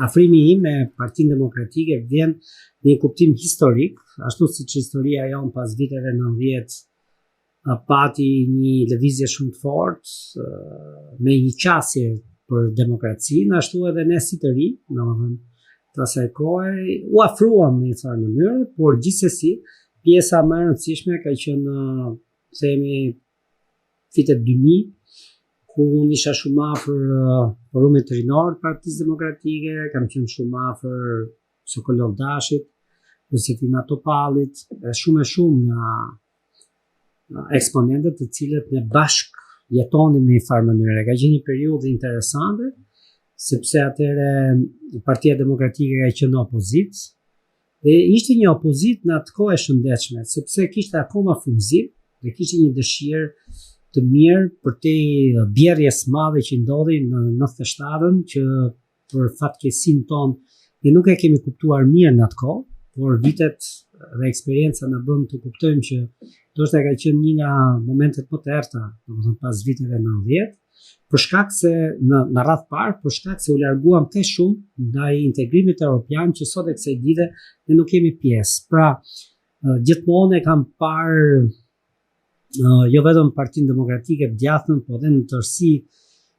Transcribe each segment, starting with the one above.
afrimi im me Partinë Demokratike vjen në një kuptim historik, ashtu siç historia jon pas viteve 90 pati një lëvizje shumë të fortë me një qasje për demokracinë, ashtu edhe ne si të ri, domethënë të asaj kohe u afruam në një farë mënyrë, por gjithsesi pjesa më e rëndësishme ka qenë themi vitet 2000, ku unë isha shumë afër forumit rinor të Partisë Demokratike, kam qenë shumë afër Sokolov Dashit, Josefina Topallit, shumë nga eksponentët të cilët ne bashk jetonin në një farë mënyrë. Ka qenë një periudhë interesante, sepse atëherë Partia Demokratike ka qenë në opozitë, dhe ishte një opozitë në atë kohë e shëndetshme, sepse kishte akoma frymëzim dhe kishte një dëshirë të mirë për te bjerrjes madhe që ndodhi në 97-ën, që për fatkeqësinë tonë ne nuk e kemi kuptuar mirë në atë kohë, por vitet dhe eksperienca na bën të kuptojmë që ndoshta ka qenë një nga momentet më të errta, domethënë pas viteve 90, për shkak se në radh parë, për shkak se u larguam kaq shumë ndaj integrimit evropian që sot e kësaj dite ne nuk kemi pjesë. Pra, gjithmonë e kam parë jo vetëm Partinë Demokratike të djathtën, por edhe në tërësi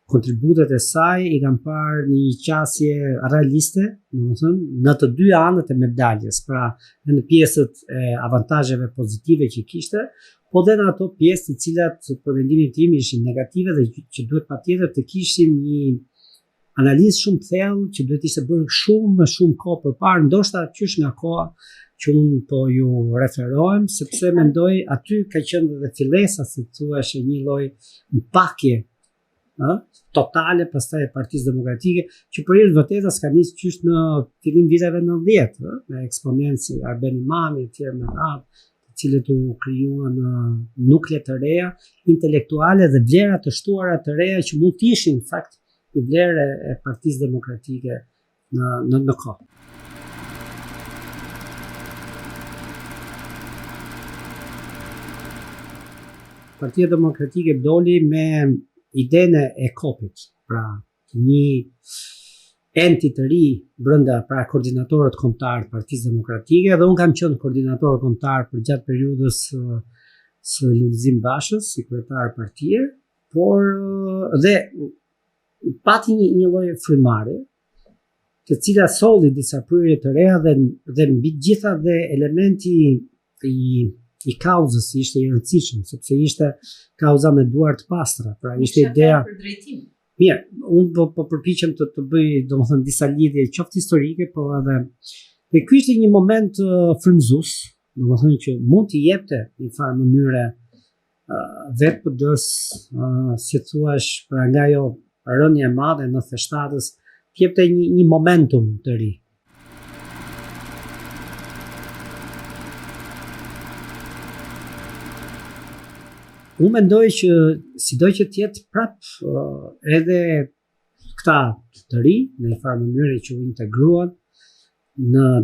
kontributet e saj i kam parë një qasje realiste, domethënë në të dy anët e medaljes, pra në pjesët e avantazheve pozitive që kishte, po dhe në ato pjesë të cilat për mendimin tim ishin negative dhe që duhet patjetër të kishin një analizë shumë thellë që duhet ishte bërë shumë kohë përpara, ndoshta qysh nga koha që unë po ju referohem, sepse mendoj aty ka qenë edhe fillesa, si thuash, një lloj mpakje totale pastaj e Partisë Demokratike, që për hir të vërtetës ka nisë qysh në fillim viteve 90, me eksponentë si Arben Imami e tjerë me radhë, të cilët u krijuan nukle të reja intelektuale dhe vlera të shtuara të reja që mund të ishin në fakt i vlerë e Partisë Demokratike në kohë. Partia Demokratike doli me idenë e kopit, pra një enti të ri brenda pra koordinatorët kombëtar të Partisë Demokratike, dhe unë kam qenë koordinator kombëtar për gjatë periudhës së Lulzim Bashës, si kryetar partie, por dhe pati një lloj frymare, të cila solli disa pyrje të reja dhe mbi gjitha dhe elementi i kauzës ishte i rëndësishëm, sepse ishte kauza me duar të pastra, pra ishte ideja për drejtim. Mirë, unë po përpiqem të bëj domethënë disa lidhje qoftë historike, po edhe dhe ky ishte një moment frymëzues, domethënë që mund t'i jepte në farë mënyre vetë PD-s, si thuash, pra nga ajo rënje e madhe në 97-s, t'jepte një momentum të ri. Unë mendoj që sido që tjetë prap edhe këta të ri, në një farë mënyrë që u integruan,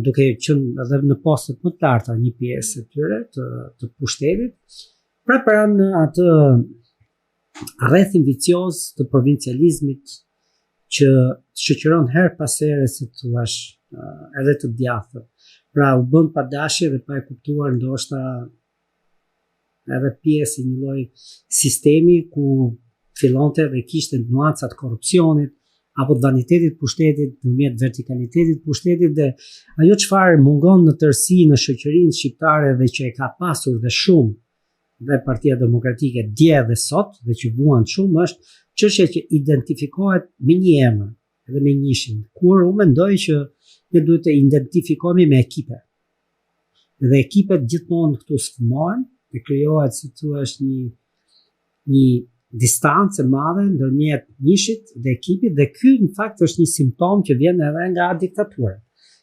duke qenë edhe në postet më të larta një pjesë e tyre të pushtetit, prap pranë atë rrethin vicioz të provincializmit që shoqëron her pas here, si thuash, edhe të djathtët. Pra u bën pa dashje dhe pa e kuptuar ndoshta edhe pjesë një lloj sistemi ku fillonte dhe kishte nuancat korrupsionit apo të vanitetit pushtetit nëpërmjet vertikalitetit pushtetit, dhe ajo çfarë mungon në tërësi në shoqërinë shqiptare dhe që e ka pasur dhe shumë dhe Partia Demokratike dje dhe sot dhe që vuan shumë, është çështja që identifikohet me një emër edhe me njëshin, kur unë mendoj që ne duhet të identifikohemi me ekipe. Dhe ekipet gjithmonë këtu sfumohen, dhe krijohet, si thua, një distancë e madhe ndërmjet njëshit dhe ekipit, dhe ky në fakt është një simptom që vjen edhe nga diktatura.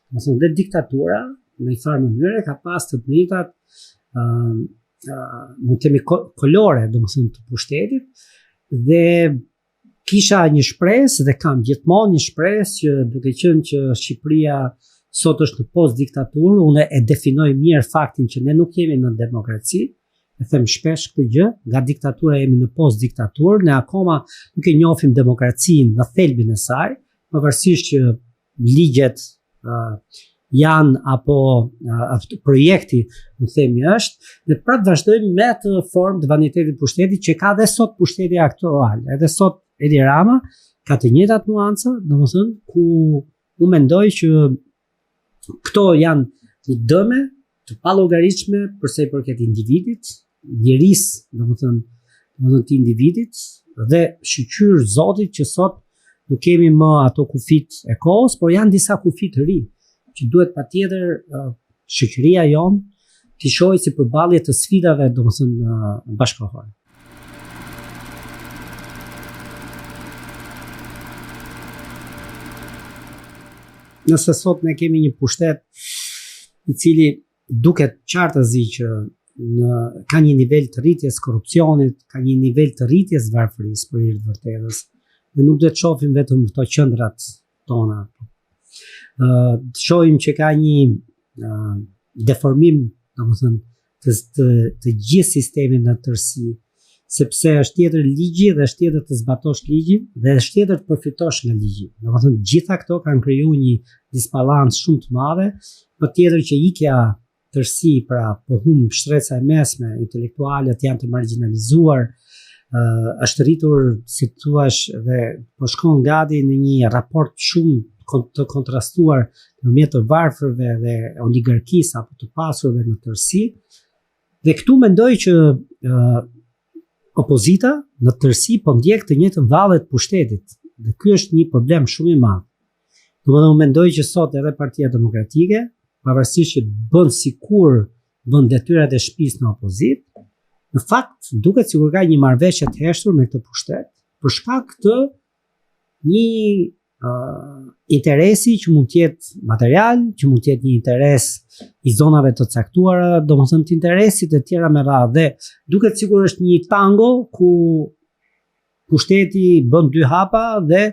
Domethënë dhe diktatura në një farë mënyrë ka pas të njëjtat mund të themi kolore, domethënë të pushtetit, dhe kisha një shpresë dhe kam gjithmonë një shpresë që duke qenë që Shqipëria sot është në post diktaturë, unë e definoj mirë faktin që ne nuk jemi në demokraci, e them shpesh këtë gjë, nga diktatura jemi në post diktaturë, ne akoma nuk e njohim demokracinë në thelbin e saj, pavarësisht që ligjet janë apo projekti, më themi është, dhe prapë vazhdojmë me atë formë të vanitetit pushtetit që ka dhe sot pushteti aktual. Edhe sot Edi Rama ka të njëjtat nuanca, domethënë ku unë mendoj që këto janë një dëme të pallogaritshme përsa i përket individit, njerisë, domethënë të individit dhe shqyr Zotit që sot nuk kemi më ato kufit e kohës, por janë disa kufit të ri që duhet patjetër shoqëria jonë të shohë si përballje të sfidave domethënë bashkëkohore. Nëse sot ne kemi një pushtet i cili duket qartëzi që ka një nivel të rritjes korrupsionit, ka një nivel të rritjes varfërisë për hir të vërtetës, ne nuk duhet të shohim vetëm këto qendrat tona. Të shohim që ka një deformim, domethënë të gjithë sistemin në tërësi, sepse është tjetër ligji dhe është tjetër të zbatosh ligjin dhe është tjetër të përfitosh nga ligji. Domethënë gjitha këto kanë krijuar një disbalancë shumë të madhe, patjetër që ikja tërësi, pra po humb shtreca e mesme, intelektualët janë të marginalizuar, është rritur, si thuash, dhe po shkon gati në një raport shumë të kontrastuar nëpërmjet të varfërve dhe oligarkisë apo të pasurve në tërësi. Dhe këtu mendoj që opozita në tërësi po ndjek të njëjtën valle të pushtetit. Dhe ky është një problem shumë i madh. Domethënë unë mendoj që sot edhe Partia Demokratike, pavarësisht që bën sikur bën detyrat e shtëpisë në opozitë, në fakt duket sikur ka një marrëveshje të heshtur me këtë pushtet për shkak të një interesi që mund të jetë material, që mund të jetë një interes i zonave të caktuara, domethënë të interesit e tjera me radhë, dhe duket sikur është një tango ku pushteti bën dy hapa dhe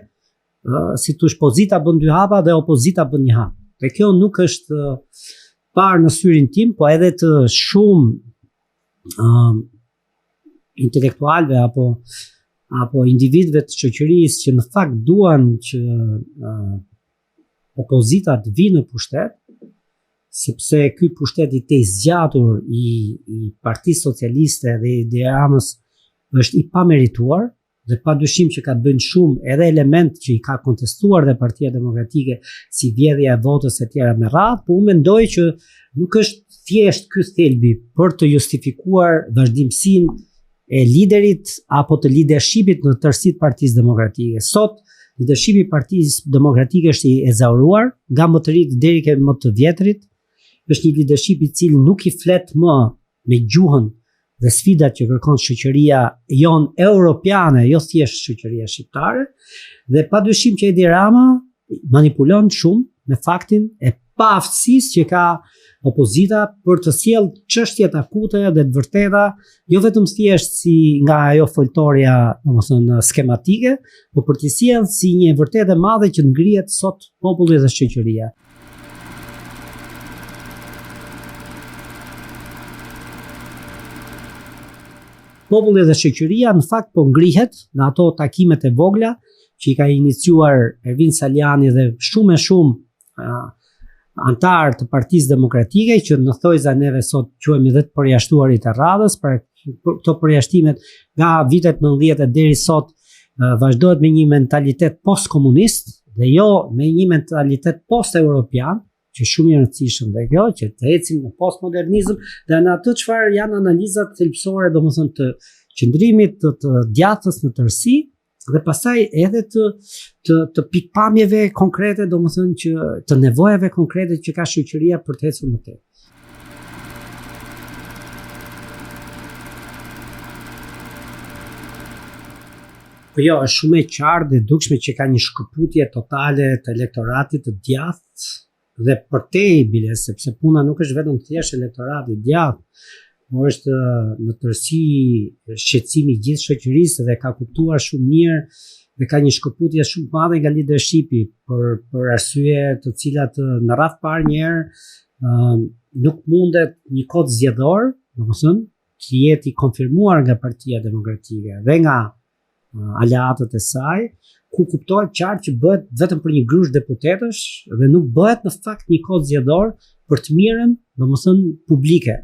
si thosh pozita bën dy hapa dhe opozita bën një hap. Dhe kjo nuk është parë në syrin tim, po edhe të shumë intelektualve apo individëve të shoqërisë që në fakt duan që opozita të vinë në pushtet, sepse ky pushtet i tej zgjatur i Partisë Socialiste dhe i Edi Ramës është i pamerituar, dhe padyshim që ka të bëjnë shumë edhe element që i ka kontestuar dhe Partia Demokratike si vjedhja e votës e tjera me radhë, po unë mendoj që nuk është thjesht ky thelbi për të justifikuar vazhdimsinë e liderit apo të leadershipit në tërësi të Partisë Demokratike. Sot leadershipi i Partisë Demokratike është i ezauruar, nga më të rit deri ke më të vjetrit, është një leadership i cili nuk i flet më me gjuhën dhe sfidat që kërkon shoqëria jon europiane, jo thjesht shoqëria shqiptare, dhe padyshim që Edi Rama manipulon shumë me faktin e paaftësisë që ka opozita për të sjellë çështjet akute dhe të vërteta, jo vetëm thjesht si nga ajo foltoria, domethënë skematike, por për të sjellë si një vërtetë e madhe që ngrihet sot populli dhe shoqëria. Populli dhe shoqëria në fakt po ngrihet në ato takimet e vogla që i ka iniciuar Ervin Saliani dhe shumë e shumë antar të Partisë Demokratike, që në thojza neve sot quhemi dhe të përjashtuarit e radhës, për këto përjashtimet nga vitet 90 deri sot vazhdohet me një mentalitet post-komunist dhe jo me një mentalitet post-europian, që shumë i rëndësishëm dhe kjo, që të ecim në postmodernizëm dhe në atë çfarë janë analizat thelbësore, domethënë të qëndrimit të djathtës në tërësi, dhe pastaj edhe të pikpamjeve konkrete, domethënë që të nevojave konkrete që ka shoqëria për të ecur më tej. Po jo, është shumë e qartë dhe dukshme që ka një shkëputje totale të elektoratit të djathtë dhe për te i bile, sepse puna nuk është vetëm thjesht elektorati i djathtë, por është në tërësi shqetësimi i gjithë shoqërisë dhe ka kuptuar shumë mirë dhe ka një shkëputje shumë madhe nga leadershipi për arsye të cilat në radh parë një herë nuk mundet një kod zgjedhor, domethënë, të jetë i konfirmuar nga Partia Demokratike dhe nga aleatët e saj, ku kuptohet qartë që bëhet vetëm për një grush deputetësh dhe nuk bëhet në fakt një kod zgjedhor për të mirën, domethënë publike.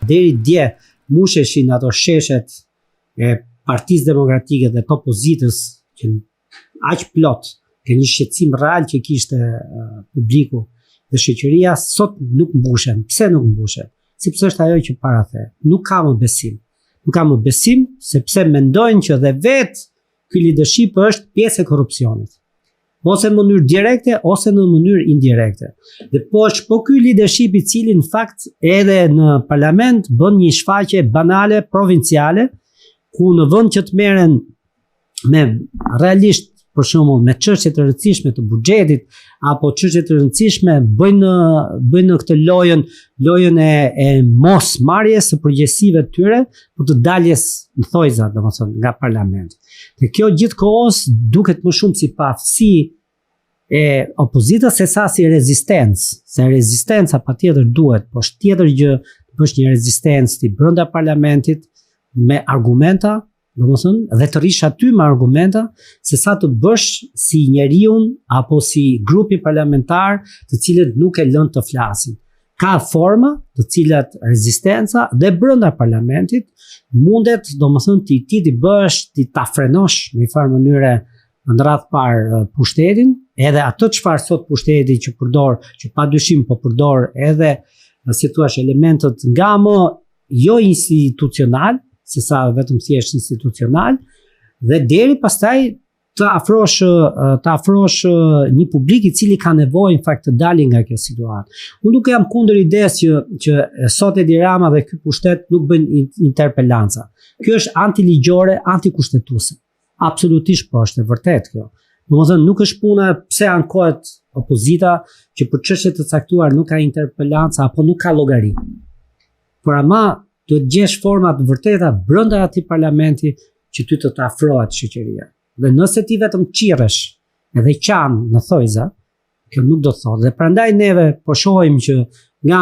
Deri dje musheshin ato sheshet e Partisë Demokratike dhe të opozitës që aq plot, ke një shqetësim real që kishte publiku dhe shoqëria, sot nuk mbushen. Pse nuk mbushen? Sepse është ajo që para the. Nuk ka më besim. Nuk ka më besim sepse mendojnë që dhe vetë ky leadership është pjesë e korrupsionit. Ose në mënyrë direkte ose në mënyrë indirekte. Dhe po ky leadership i cili në fakt edhe në parlament bën një shfaqje banale provinciale, ku në vend që të merren me realisht për shembull me çështje të rëndësishme të buxhetit apo çështje të rëndësishme bëjnë këtë lojën e mos marrjes së përgjegjësive të tyre, por të daljes në thojza, domethënë nga parlamenti. Dhe kjo gjithkohës duket më shumë si paaftësi e opozitës se sa si rezistencë. Se rezistenca patjetër duhet, por tjetër gjë është një rezistencë ti brenda parlamentit me argumenta, domethënë, dhe të rish aty me argumenta, se sa të bësh si njeriu apo si grupi parlamentar të cilët nuk e lën të flasin. Ka forma të cilat rezistenca dhe brenda parlamentit mundet, domethënë, ti bësh, ti ta frenosh në një farë mënyre në radhë parë pushtetin, edhe ato çfarë sot pushteti që përdor, që padyshim po përdor edhe si thua elementët nga më jo institucional, se sa vetëm thjesht institucional, dhe deri pastaj të afrosh një publik i cili ka nevojë në fakt të dalë nga kjo situatë. Unë nuk jam kundër idesë që sot Edi Rama dhe ky pushtet nuk bëjnë interpelanca. Kjo është antiligjore, antikushtetuese. Absolutisht po, është e vërtet kjo. Domethënë nuk është puna pse ankohet opozita që për çështje të caktuar nuk ka interpelanca apo nuk ka llogari. Por ama duhet gjesh forma të vërteta brenda atij parlamenti që ty të afrohet shoqëria. Dhe nëse ti vetëm qirresh edhe qan në thojza, kjo nuk do të thotë. Dhe prandaj neve po shohim që nga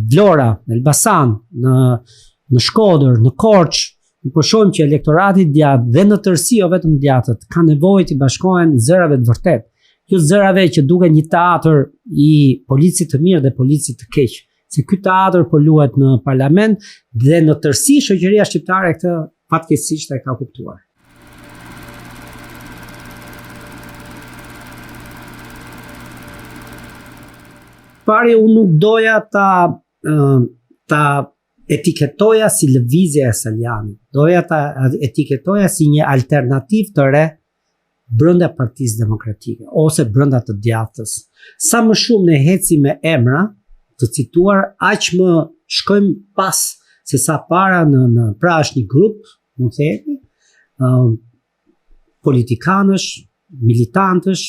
Vlora, në Elbasan, në Shkodër, në Korçë, po shohim që elektorati djathtë dhe në tërësi jo vetëm djathtët ka nevojë të bashkohen zërave të vërtet. Jo zërave që duken një teatër i policit të mirë dhe policit të keq. Se ky teatër po luhet në parlament dhe në tërësi shoqëria shqiptare këtë fatkeqësisht e ka kuptuar. Pari unë nuk doja ta etiketoja si lëvizje e Salianit. Doja ta etiketoja si një alternativë të re brenda Partisë Demokratike ose brenda të djathtës. Sa më shumë ne hecim me emra të cituar, aq më shkojmë pas se sa para pra është një grup, mund të themi, politikanësh, militantësh,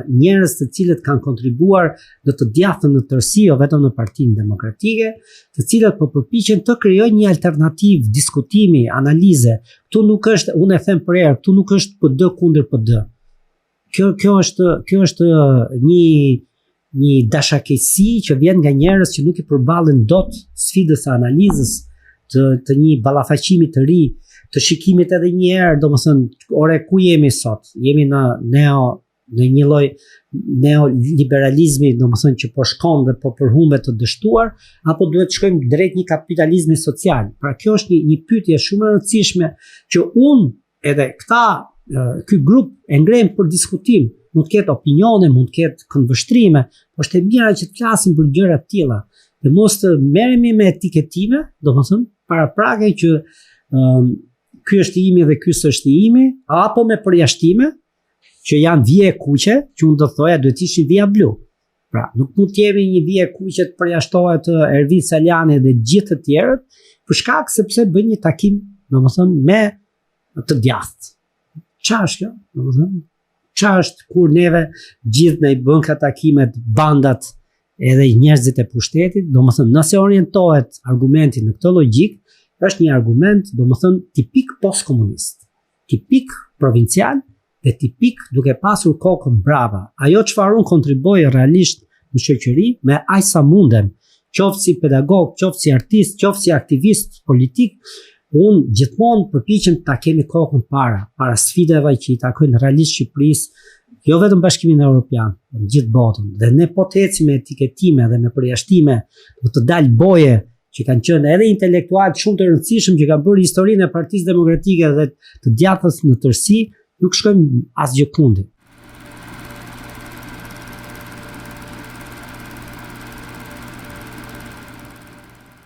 njerëz të cilët kanë kontribuar në të djathtën në tërësi, jo vetëm në Partinë Demokratike, të cilët po përpiqen të krijojnë një alternativë diskutimi, analize. Ktu nuk është, unë e them për herë, ktu nuk është PD kundër PD. Kjo është një dashakeqësi që vjen nga njerëz që nuk i përballen dot sfidës së analizës të një ballafaqimi të ri, të shikimit edhe një herë, domethënë, ore ku jemi sot? Jemi në një lloj neoliberalizmi, domethënë që po shkon dhe po përhumbet të dështuar, apo duhet të shkojmë drejt një kapitalizmi social? Pra kjo është një pyetje shumë e rëndësishme që unë edhe ky grup e ngrem për diskutim. Mund të ketë opinione, mund të ketë këndvështrime, por është e mira që të flasim për gjëra të tilla dhe mos të merremi me etiketime, domethënë paraprake që ky është i imi dhe ky s'është i imi, apo me përjashtime që janë vije kuqe, që unë do thoja duhet ishin vija blu. Pra, nuk mund të jemi një vije kuqe të përjashtohet Ervin Saliani dhe gjithë të tjerët, për shkak sepse bën një takim, domethënë me të djathtë. Çfarë është kjo? Domethënë çfarë është kur neve gjithë ne I bën ka takimet bandat edhe njerëzit e pushtetit, domethënë nëse orientohet argumenti në këtë logjik, është një argument domethënë tipik postkomunist, tipik provincial dhe tipik duke pasur kokën brava. Ajo çfarë unë kontriboj realisht në shoqëri me aq sa mundem qoftë si pedagog, qoftë si artist, qoftë si aktivist politik, unë gjithmonë përpiqem ta kemi kokën para sfidave që i takojnë realisht Shqipërisë, jo vetëm Bashkimin Evropian, në gjithë botën. Dhe ne po të ecim me etiketime dhe me përjashtime, do të dalë boje që kanë qenë edhe intelektualë shumë të rëndësishëm që kanë bërë historinë e Partisë Demokratike dhe të djathtës në tërësi, nuk shkojmë asgjë kundi.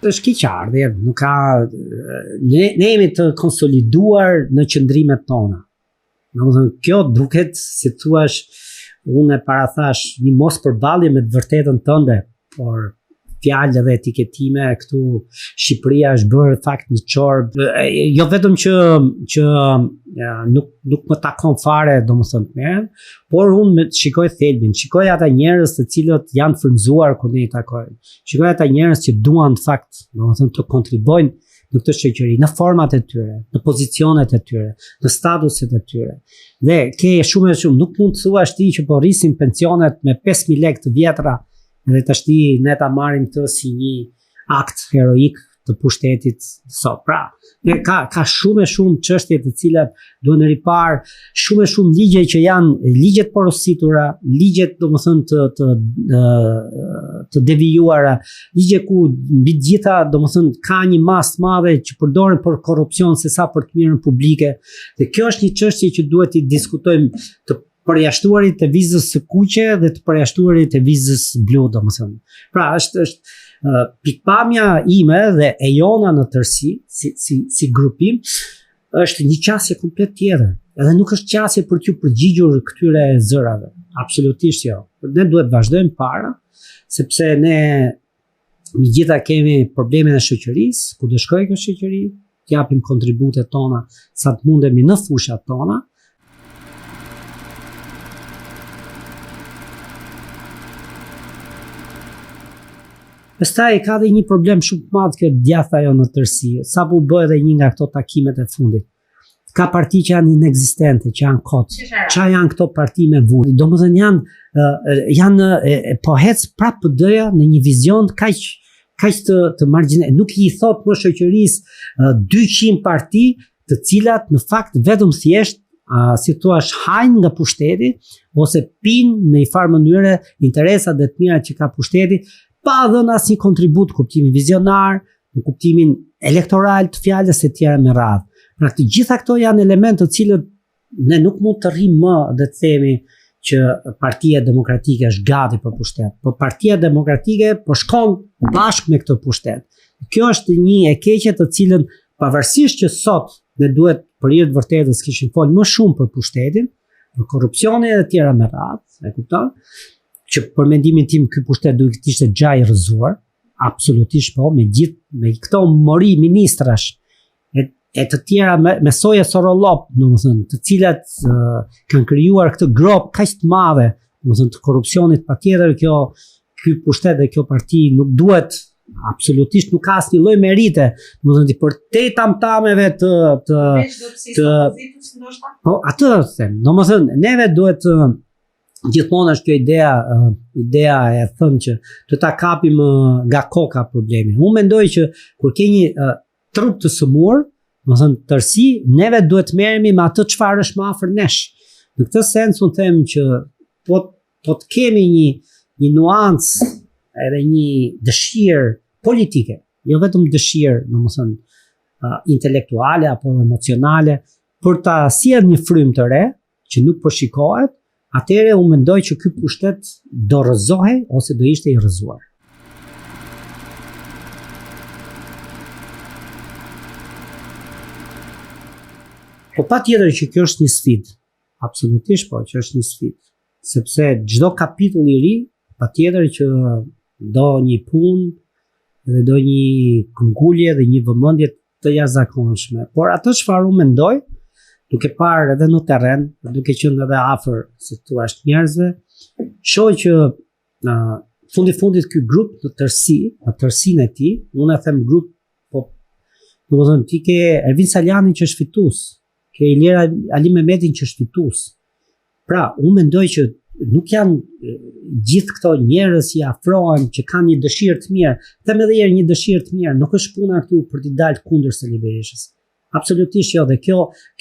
Është keqardhje, nuk ka ne jemi të konsoliduar në qëndrimet tona. Domethënë kjo duket, si thua, unë parathash një mos përballje me të vërtetën tënde, por fjalë dhe etiketime këtu Shqipëria është bërë fakt një çorb, jo vetëm që nuk më takon fare, domethënë merrem, por unë shikoj thelbin, shikoj ata njerëz të cilët janë frymzuar kur ne i takojmë. Shikoj ata njerëz që duan në fakt, domethënë të kontribojnë në këtë shoqëri, në format e tyre, në pozicionet e tyre, në statuset e tyre. Dhe ke shumë, nuk mund të thuash ti që po rrisin pensionet me 5.000 lekë të vjetra dhe tashti ne ta marrim këtë si një akt heroik të pushtetit sot. Pra, ka shumë e shumë çështje të cilat duhen ripar, shumë e shumë ligje që janë ligjet porositura, ligjet domethënë të devijuara, ligje ku mbi të gjitha domethënë ka një masë të madhe që përdoren për korrupsion sesa për të mirën publike. Dhe kjo është një çështje që duhet të diskutojmë, të përjashtuarit të vizës së kuqe dhe të përjashtuarit të vizës blu, domethënë. Pra, është pikpamja ime dhe e jona në tërësi, si grupim, është një qasje komplet tjetër. Edhe nuk është qasje për t'ju përgjigjur këtyre zërave. Absolutisht jo. Ne duhet vazhdojmë para, sepse ne me gjitha kemi problemin e shoqërisë, ku do shkojë kjo shoqëri, t'japim kontributet tona sa të mundemi në fushat tona. Pastaj ka dhe një problem shumë të madh kjo djathta jo në tërësi. Sapo u bë edhe një nga këto takimet e fundit. Ka parti që janë inekzistente, që janë kot. Qa janë këto parti me vuri? Domethënë janë po hec prapë PD-ja në një vizion kaq të margjinal. Nuk i thot më shoqërisë 200 parti, të cilat në fakt vetëm thjesht si thua hajnë nga pushteti ose pinë në një farë mënyre interesat dhe të mira që ka pushteti, pa dhënë asnjë kontribut kuptimin vizionar, në kuptimin elektoral të fjalës e tjera me radhë. Pra të gjitha këto janë elemente të cilët ne nuk mund të rrim më dhe të themi që Partia Demokratike është gati për pushtet, por Partia Demokratike po shkon bashkë me këtë pushtet. Kjo është një e keqe të cilën pavarësisht që sot ne duhet për hir të vërtetës kishin folë më shumë për pushtetin, për korrupsionin e tjera me radhë, e kupton? Që për mendimin tim ky pushtet duhet të ishte gjaj rrëzuar, absolutisht po, me këto mori ministrash e të tjera me soje sorolop, domethënë, të cilat kanë krijuar këtë grop kaq të madhe, domethënë të korrupsionit, patjetër ky pushtet dhe kjo parti nuk duhet, absolutisht nuk ka asnjë lloj merite, domethënë për te tamtameve po atë them, domethënë neve duhet gjithmonë është kjo ideja e thënë që të ta kapim nga koka problemin. Unë mendoj që kur ke një trup të sëmur, domethënë tërësi, neve duhet merremi me atë çfarë është më afër nesh. Në këtë sens unë them që po të kemi një nuancë edhe një dëshirë politike, jo vetëm dëshirë, domethënë intelektuale apo emocionale, për ta sjellë një frymë të re që nuk po shikohet. Atëherë unë mendoj që ky pushtet do rrëzohej ose do ishte i rrëzuar. Po patjetër që kjo është një sfidë. Absolutisht po, që është një sfidë. Sepse çdo kapitull i ri, patjetër që do një punë dhe do një këmbgulje dhe një vëmendje të jashtëzakonshme. Por atë çfarë unë mendoj, duke parë edhe në terren, duke qenë edhe afër, si thua, njerëzve, shoh që fundit ky grup në tërësinë e tij, unë e them grup, po domethënë ti ke Ervin Salianin që është fitues, ke Ilir Ali Mehmetin që është fitues. Pra, unë mendoj që nuk janë gjithë këto njerëz që afrohen, që kanë një dëshirë të mirë, them edhe herë një dëshirë të mirë, nuk është puna këtu për të dalë kundër Sali Berishës. Absolutisht jo, dhe kjo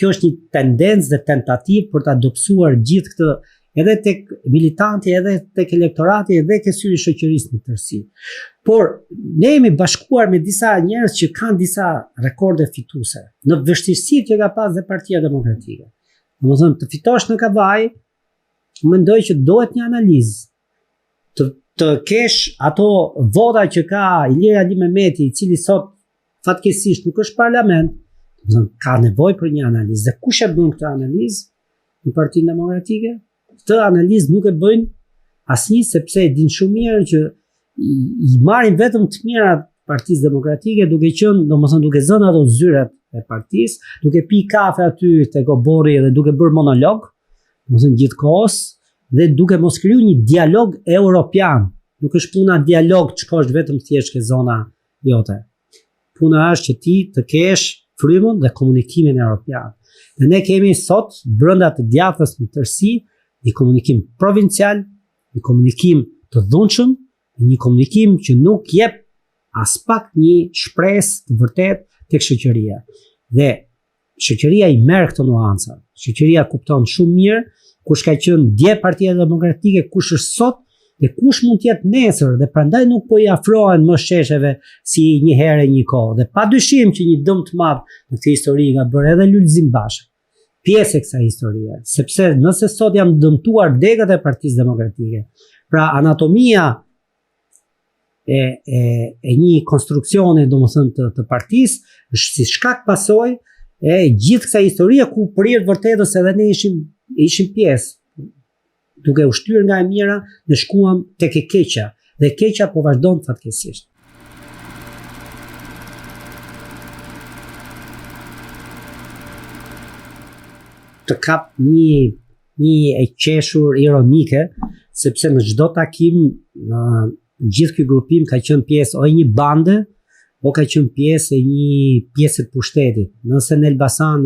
është një tendencë dhe tentativë për të adopsuar gjithë këtë edhe tek militanti, edhe tek elektorati, edhe tek syri shoqërisë në tërësi. Por ne jemi bashkuar me disa njerëz që kanë disa rekorde fituese në vështirësitë që ka pas dhe Partia Demokratike. Domethënë të fitosh në kavaj, mendoj që dohet një analizë. Të kesh ato vota që ka Ilir Ali Mehmeti, i cili sot fatkeqësisht nuk është parlament, ka nevojë për një analizë. Dhe kush e bën këtë analizë në Partinë Demokratike? Këtë analizë nuk e bëjnë asnjë, sepse e din shumë mirë që i marrin vetëm të mirat Partisë Demokratike, duke qenë, domethënë duke zënë ato zyrat e partisë, duke pi kafe aty tek Oborri dhe duke bërë monolog, domethënë gjithkohës, dhe duke mos kriju një dialog europian. Nuk është puna dialog që shkosh vetëm thjesht ke zona jote. Puna është që ti të kesh frymën dhe komunikimin europian. Dhe ne kemi sot brenda të djathtës në tërësi një komunikim provincial, një komunikim të dhunshëm, një komunikim që nuk jep as pak një shpresë të vërtet tek shoqëria. Dhe shoqëria i merr këto nuanca. Shoqëria kupton shumë mirë kush ka qenë dje Partia Demokratike, kush është sot dhe kush mund të jetë nesër, dhe prandaj nuk po i afrohen më shesheve si një herë një kohë. Dhe padyshim që një dëm të madh në këtë histori ka bërë edhe Lulzim Basha, pjesë e kësaj historie, sepse nëse sot janë dëmtuar degët e Partisë Demokratike, pra anatomia e një konstruksioni domethënë të partisë është si shkak pasojë e gjithë kësaj historie ku për vërtetës edhe ne ishim pjesë. Duke u shtyr nga e mira, ne shkuam tek e keqja, dhe e keqja po vazhdon fatkeqësisht. Të kap një e qeshur ironike, sepse në çdo takim gjithë ky grupim ka qenë pjesë o e një bande, o ka qenë pjesë e një pjesë të pushtetit. Nëse në Elbasan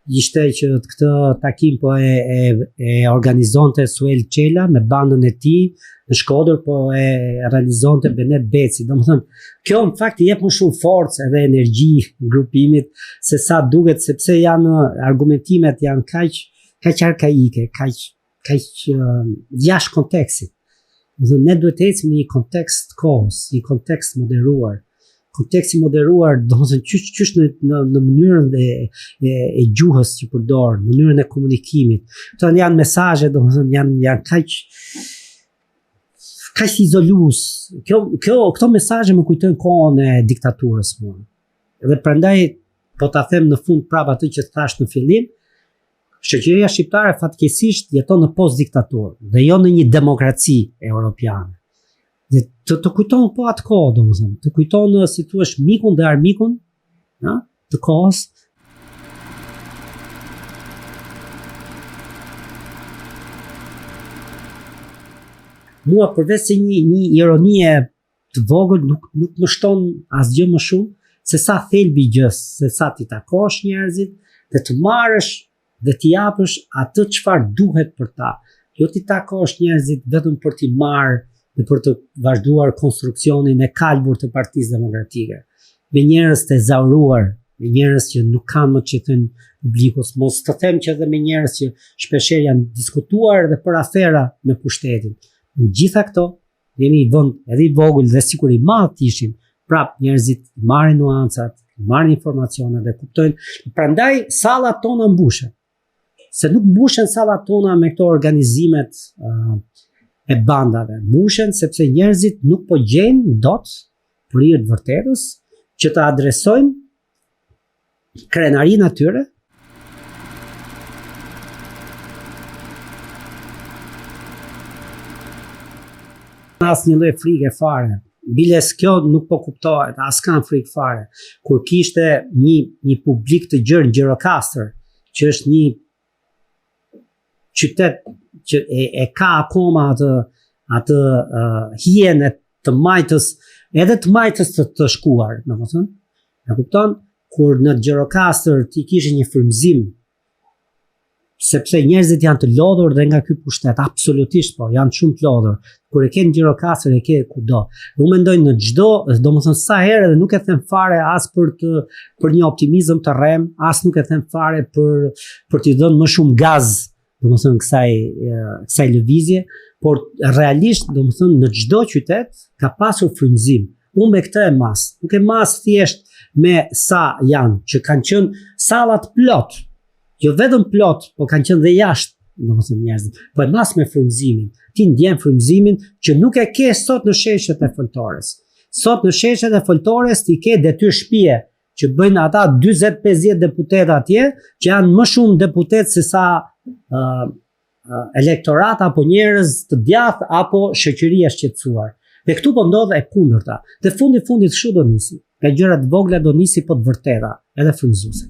ishte që këtë takim po e organizonte Suel Çela me bandën e tij, në Shkodër po e realizonte Benet Beci. Domethënë, kjo në fakt i jep më shumë forcë edhe energji grupimit se sa duket, sepse argumentimet janë kaq arkaike, kaq jashtë kontekstit. Ne duhet të ecim në një kontekst kohës, një kontekst moderuar. Konteksti moderuar, domethënë qysh në mënyrën e gjuhës që përdor, në mënyrën e komunikimit. Këto janë mesazhe, domethënë janë kaq izolues. Këto mesazhe më kujtojnë kohën e diktaturës mua. Dhe prandaj po ta them në fund prapë atë që thash në fillim, shoqëria shqiptare fatkeqësisht jeton në post-diktaturë dhe jo në një demokraci europiane. Dhe të kujton po atë kohë, domethënë, të kujton si thua mikun dhe armikun, të kohës. Mua përveç se një ironie të vogël nuk më shton asgjë më shumë se sa thelbi i gjës, se sa ti takosh njerëzit dhe të marrësh dhe t'i japësh atë çfarë duhet për ta. Jo ti takosh njerëzit vetëm për t'i marrë dhe për të vazhduar konstruksionin e kalbur të Partisë Demokratike. Me njerëz të ezauruar, me njerëz që nuk kanë më që thënë publikus, mos të them që edhe me njerëz që shpeshherë janë diskutuar edhe për afera me pushtetin. Në gjitha këto, jemi i vend edhe i vogël dhe sikur i madh ishin, prap njerëzit marrin nuancat, marrin informacione dhe kuptojnë. Prandaj sallat tona mbushen. Se nuk mbushen sallat tona me këto organizimet e bandave. Mbushen sepse njerëzit nuk po gjejnë dot për hir të vërtetës që të adresojnë krenarinë atyre. Asnjë lloj frike fare. Biles kjo nuk po kuptohet, as kanë frikë fare. Kur kishte një publik të gjerë në Gjirokastër, që është një qytet që e ka akoma atë hijen e të majtës, edhe të majtës të shkuar, domethënë. E kupton? Kur në Gjirokastër ti kishe një frymëzim sepse njerëzit janë të lodhur dhe nga ky pushtet, absolutisht po, janë shumë të lodhur. Kur e ke në Gjirokastër, e ke kudo. Dhe unë mendoj në çdo, domethënë sa herë, dhe nuk e them fare as për një optimizëm të rrem, as nuk e them fare për t'i dhënë më shumë gaz, domethënë kësaj lëvizje, por realisht, domethënë në çdo qytet ka pasur frymëzim. Unë me këtë e mas. Nuk e mas thjesht me sa janë, që kanë qenë sallat plot. Jo vetëm plot, po kanë qenë dhe jashtë, domethënë njerëzit. Po e mas me frymëzimin. Ti ndjen frymëzimin që nuk e ke sot në sheshet e Foltores. Sot në sheshet e Foltores ti ke detyrë shtëpie që bëjnë ata 40-50 deputet atje, që janë më shumë deputet se sa elektorat apo njerëz të djathtë apo shoqëri e shqetësuar. Dhe këtu po ndodh e kundërta. Dhe fundit kështu do nisi. Nga gjëra të vogla do nisi po të vërteta, edhe frymëzuese.